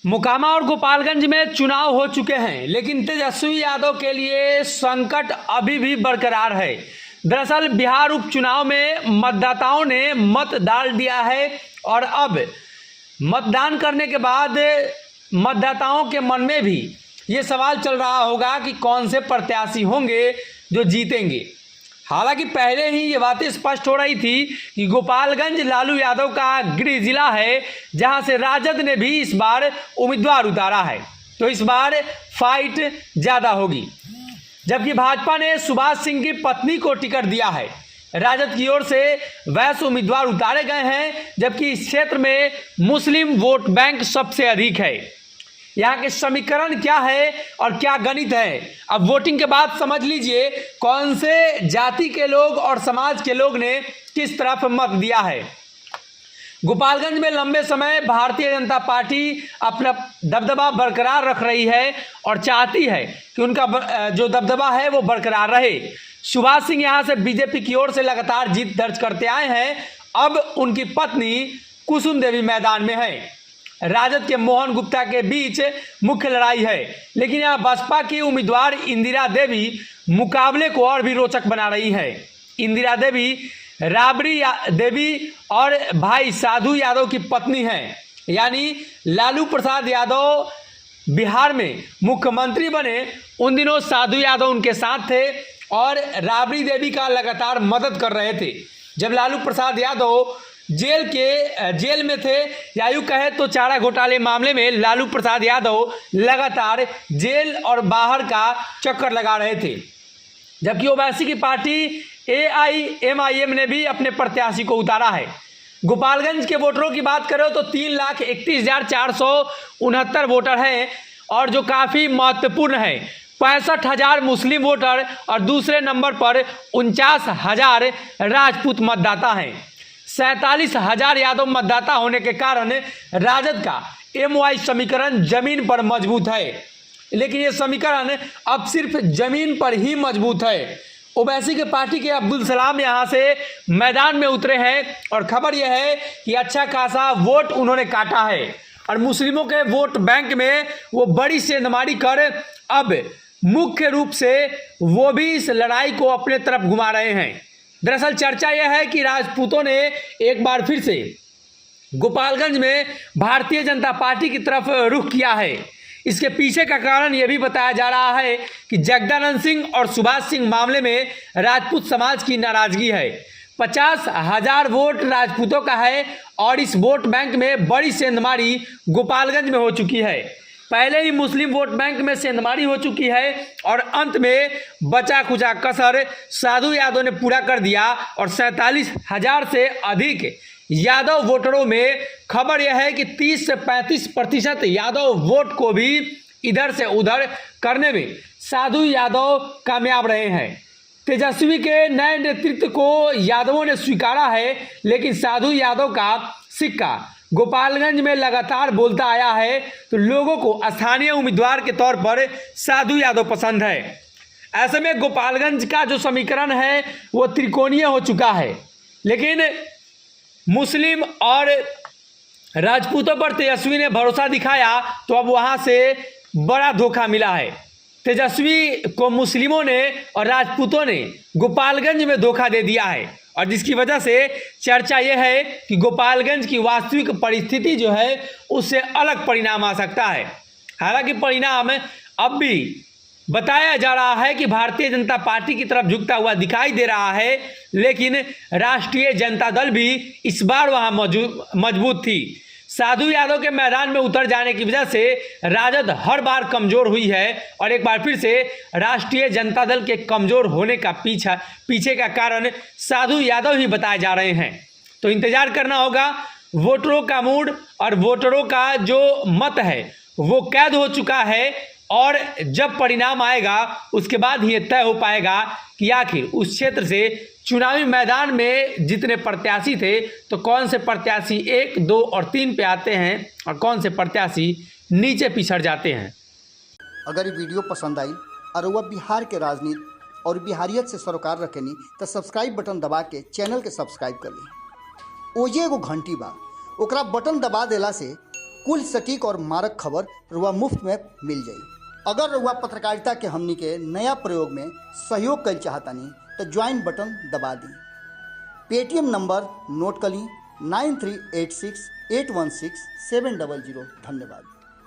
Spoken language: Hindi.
मोकामा और गोपालगंज में चुनाव हो चुके हैं, लेकिन तेजस्वी यादव के लिए संकट अभी भी बरकरार है। दरअसल बिहार उपचुनाव में मतदाताओं ने मत डाल दिया है और अब मतदान करने के बाद मतदाताओं के मन में भी ये सवाल चल रहा होगा कि कौन से प्रत्याशी होंगे जो जीतेंगे। हालांकि पहले ही ये बातें स्पष्ट हो रही थी कि गोपालगंज लालू यादव का गृह जिला है, जहां से राजद ने भी इस बार उम्मीदवार उतारा है, तो इस बार फाइट ज़्यादा होगी। जबकि भाजपा ने सुभाष सिंह की पत्नी को टिकट दिया है। राजद की ओर से वैसे उम्मीदवार उतारे गए हैं, जबकि इस क्षेत्र में मुस्लिम वोट बैंक सबसे अधिक है। यहाँ के समीकरण क्या है और क्या गणित है, अब वोटिंग के बाद समझ लीजिए कौन से जाति के लोग और समाज के लोग ने किस तरफ मत दिया है। गोपालगंज में लंबे समय भारतीय जनता पार्टी अपना दबदबा बरकरार रख रही है और चाहती है कि उनका जो दबदबा है वो बरकरार रहे। सुभाष सिंह यहाँ से बीजेपी की ओर से लगातार जीत दर्ज करते आए हैं। अब उनकी पत्नी कुसुम देवी मैदान में है। राजद के मोहन गुप्ता के बीच मुख्य लड़ाई है, लेकिन यहाँ बसपा की उम्मीदवार इंदिरा देवी मुकाबले को और भी रोचक बना रही है। इंदिरा देवी राबड़ी देवी और भाई साधु यादव की पत्नी हैं, यानी लालू प्रसाद यादव बिहार में मुख्यमंत्री बने उन दिनों साधु यादव उनके साथ थे और राबड़ी देवी का लगातार मदद कर रहे थे। जब लालू प्रसाद यादव जेल में थे, या यूं कहे तो चारा घोटाले मामले में लालू प्रसाद यादव लगातार जेल और बाहर का चक्कर लगा रहे थे। जबकि ओवैसी की पार्टी AIMIM ने भी अपने प्रत्याशी को उतारा है। गोपालगंज के वोटरों की बात करें तो 3,31,469 वोटर हैं और जो काफ़ी महत्वपूर्ण है। 65,000 मुस्लिम वोटर और दूसरे नंबर पर 49,000 राजपूत मतदाता हैं। 47,000 यादव मतदाता होने के कारण राजद का MY समीकरण जमीन पर मजबूत है, लेकिन ये समीकरण अब सिर्फ जमीन पर ही मजबूत है। ओवैसी के पार्टी के अब्दुल सलाम यहाँ से मैदान में उतरे हैं और खबर यह है कि अच्छा खासा वोट उन्होंने काटा है और मुस्लिमों के वोट बैंक में वो बड़ी सेंधमारी कर अब मुख्य रूप से वो भी इस लड़ाई को अपने तरफ घुमा रहे हैं। दरअसल चर्चा यह है कि राजपूतों ने एक बार फिर से गोपालगंज में भारतीय जनता पार्टी की तरफ रुख किया है। इसके पीछे का कारण यह भी बताया जा रहा है कि जगदानंद सिंह और सुभाष सिंह मामले में राजपूत समाज की नाराजगी है। 50,000 वोट राजपूतों का है और इस वोट बैंक में बड़ी सेंधमारी गोपालगंज में हो चुकी है। पहले ही मुस्लिम वोट बैंक में सेंधमारी हो चुकी है और अंत में बचा खुचा कसर साधु यादव ने पूरा कर दिया और 47,000 से अधिक यादव वोटरों में खबर यह है कि 30 से 35% यादव वोट को भी इधर से उधर करने में साधु यादव कामयाब रहे हैं। तेजस्वी के नए नेतृत्व को यादवों ने स्वीकारा है, लेकिन साधु यादव का सिक्का गोपालगंज में लगातार बोलता आया है, तो लोगों को स्थानीय उम्मीदवार के तौर पर साधु यादव पसंद है। ऐसे में गोपालगंज का जो समीकरण है वो त्रिकोणीय हो चुका है, लेकिन मुस्लिम और राजपूतों पर तेजस्वी ने भरोसा दिखाया तो अब वहां से बड़ा धोखा मिला है। तेजस्वी को मुस्लिमों ने और राजपूतों ने गोपालगंज में धोखा दे दिया है और जिसकी वजह से चर्चा यह है कि गोपालगंज की वास्तविक परिस्थिति जो है उससे अलग परिणाम आ सकता है। हालांकि परिणाम अब भी बताया जा रहा है कि भारतीय जनता पार्टी की तरफ झुकता हुआ दिखाई दे रहा है, लेकिन राष्ट्रीय जनता दल भी इस बार वहां मजबूत थी। साधु यादव के मैदान में उतर जाने की वजह से राजद हर बार कमजोर हुई है और एक बार फिर से राष्ट्रीय जनता दल के कमजोर होने का पीछे का कारण साधु यादव ही बताए जा रहे हैं। तो इंतजार करना होगा। वोटरों का मूड और वोटरों का जो मत है वो कैद हो चुका है और जब परिणाम आएगा उसके बाद ही तय हो पाएगा कि आखिर उस क्षेत्र से चुनावी मैदान में जितने प्रत्याशी थे तो कौन से प्रत्याशी 1, 2 और 3 पे आते हैं और कौन से प्रत्याशी नीचे पिछड़ जाते हैं। अगर ये वीडियो पसंद आई और वह बिहार के राजनीति और बिहारियत से सरोकार रखेनी तो सब्सक्राइब बटन दबा के चैनल के सब्सक्राइब कर ली। ओजे एगो घंटी बा, ओकरा बटन दबा देला से कुल सटीक और मारक खबर रुआ मुफ्त में मिल जाई। अगर रुआ पत्रकारिता के हमनी के नया प्रयोग में सहयोग कर चाहतानी तो ज्वाइन बटन दबा दी। पेटीएम नंबर नोट कर ली 9386816700। धन्यवाद।